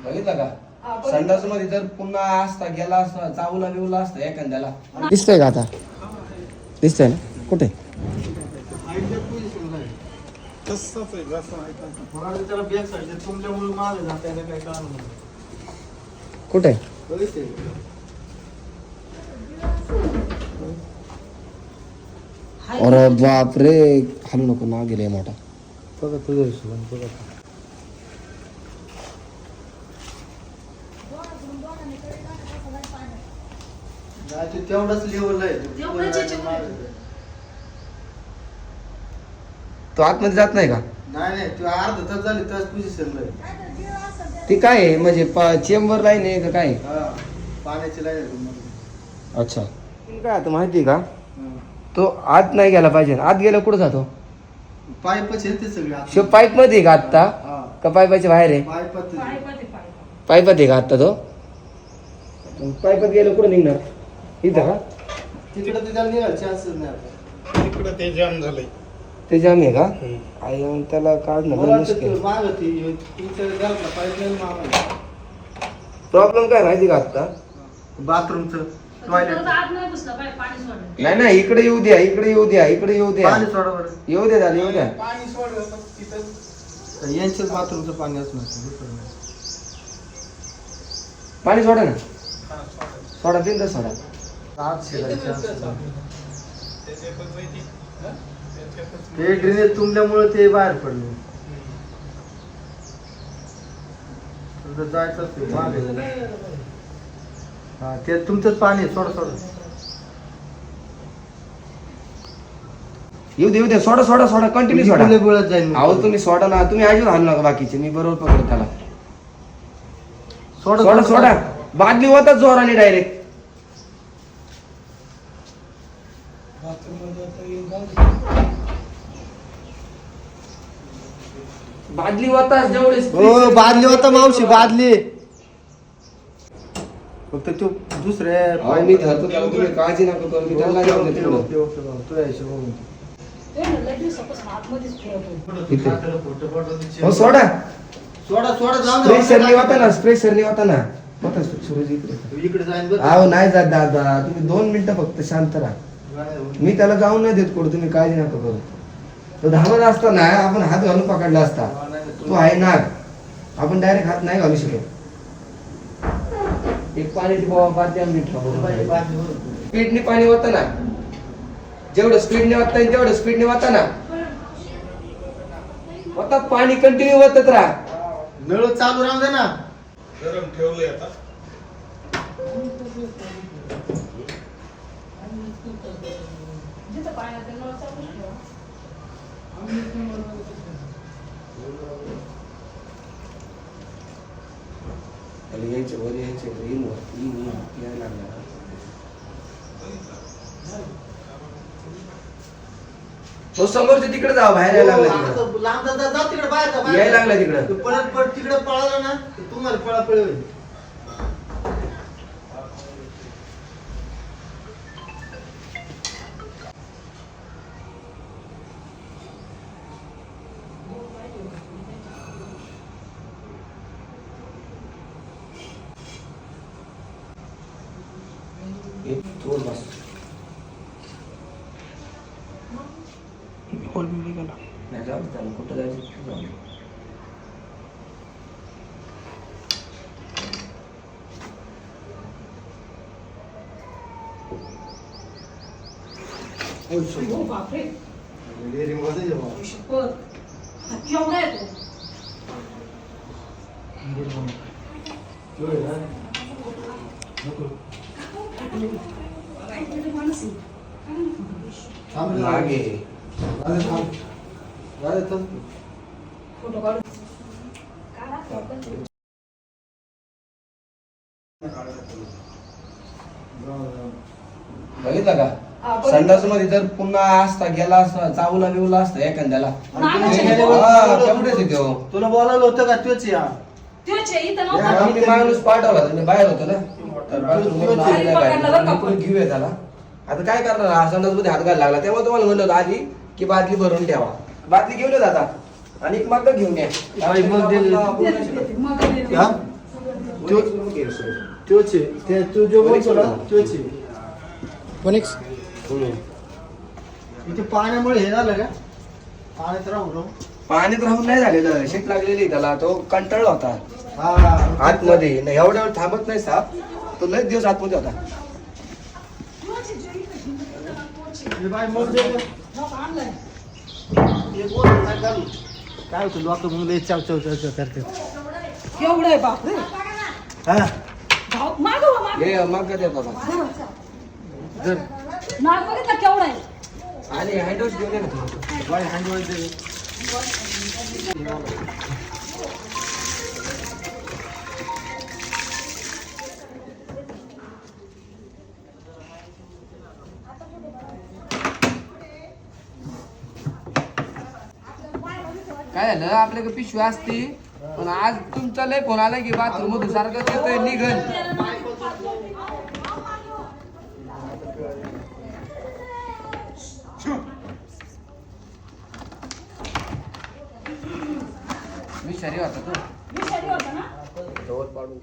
बघितलं का संडास मध्ये जर पुन्हा असता गेला असता चावला बिवला असता एखाद्याला. दिसतंय का आता? दिसतंय ना? कुठे? कुठे? अरे बापरे, हलू नको ना, गेले मोठा. बघा तुझ्या हिशोबाने बघा. तेवढाच लेवल आहे. तो आतमध्ये जात नाही का? नाही तू अर्धा तास झाली त्याच पोझिशनला आहे. ती काय आहे म्हणजे चेंबर लाईन आहे का काय? पाण्याची लाईन आहे. अच्छा, काय आता माहिती आहे का, तो आत नाही गेला पाहिजे. आत गेला कुठं जातो? पाईपच आहे ते सगळे. शिव पाईप मध्ये आहे का आत्ता? का पाईपाच्या बाहेर आहे? पाईपात आहे का आत्ता तो? पाईपात गेलं कुठं निघणार? इथं का? तिकडे ते त्याला निघाल चान्सच नाही आता. तिकडे ते जाम झालंय. ते जाम आहे का? आई मग त्याला काढणं मला मुश्किल. वाटतं माग होती तुमच्या घरातला पाईपलाईन माग. प्रॉब्लेम काय माहिती का आत्ता? बाथरूमचं टॉयलेट. नाही नाही, इकडे येऊ द्या, इकडे येऊ द्या, इकडे येऊ द्या. पाणी सोडा बरं. येऊ द्या झालं, येऊ द्या. पाणी सोडलं तिथं. यांच्याच बाथरूमचं पाणी असणार. पाणी सोडा ना, हा, सोडलं. सोडा, तीन सोडा. आत शिरायचं असतं. त्याच्यातच आहे ती. हं? त्याच्यातच. ते ड्रेनेज तुंबल्यामुळे ते बाहेर पडले. तुझं जायचं असते मागे. हा ते तुमचंच पाणी आहे. सोडा सोडा. येऊ दे, येऊ दे, सोडा सोडा सोडा, कंटिन्यू सोडा. बुळत जाईल. अहो तुम्ही सोडा ना, तुम्ही अजिबात हाणू नका बाकीचे, मी बरोबर पकडतो त्याला. सोडा सोडा सोडा, बादली होता जोराने डायरेक्ट. बादली होता जेवढे. हो बादली होता मावशी, बादली. फक्त तू दुसऱ्या मी धरतो त्याला, तुम्ही काळजी नका करू, मी त्याला घेऊन देतो. हो सोडा. सोडा सोडा जाऊन प्रेशरने होता ना, प्रेशरने होता ना. होता सूरज इकडे. इकडे जाईन बरं. अहो नाही जात दादा, तुम्ही 2 मिनिटं फक्त शांत राहा. मी त्याला जाऊन नाही देत कुठं, तुम्ही काळजी नका करू. तो धावत असताना आपण हात घालून पकडला असता. तो आहे ना, आपण डायरेक्ट हात नाही घालू शकत. एक पाण्याची बाबा स्पीडने पाणी होतं ना, जेवढं स्पीडने वाटतं येईल तेवढं स्पीडने वाटा ना. आता पाणी कंटिन्यू वाटत राहा. नळ चालू राहू दे ना. गरम ठेवलंय आता. यायचं वर यायचं यायला लागला. तो समोरच्या तिकडे जावा, बाहेर यायला लागला तिकडे. लांब जा तिकडे बाहेर. यायला लागला तिकडे. परत तिकडे पळाला ना तुम्हाला पळापळी होईल. थोड बस. बोल मी गेला. नाही जाऊ दे, कुठं जायचं जाऊ दे. मागे बघितलं का संडास मध्ये जर पुन्हा असता गेला असता चावला बिवला असता एखाद्याला. तेवढेच आहे तो. तुला बोलावलं होतं का तोच या आम्ही माणूस पाठवला, तुम्ही बाहेर होतो ना, तर बाथरूम घेऊया त्याला. आता काय करणार, हा संडास मध्ये हात घालायला लागला. तेव्हा तुम्हाला म्हणलं होतं आधी की बादली भरून ठेवा. बादली घेऊन येत आता आणि एक मग घेऊन या. त्योच आहे ते तू जो बोलतो ना त्योच आहे कोणिक्स इथे पाण्यामुळे हे झालं का पाण्यात राहू पाण्यात राहून नाही झालेलं शेत लागलेली त्याला तो कंटाळला होता हा आतमध्ये नाही, एवढ्या वेळ थांबत नाही साप तो लय दिवस आतमध्ये होता हे बाय मग दे गं. हे बोल काय चालू? काय होतं लोक मग लय चाव चाव चाव चाव करतात एवढं आहे बापरे हा मागव माग हे मग काय देत होता जर नाग बघितलं केवढं आहे आणि हँडवॉश घेऊन ये ना तू. बाय हँडवॉश दे काय झालं आपल्याकडे पिशवी असती पण आज तुमचा लय फोन आला की बाथरूम मधून सारखं येतोय निघन विषारी होता तो विषारी होता ना जवळ पाडून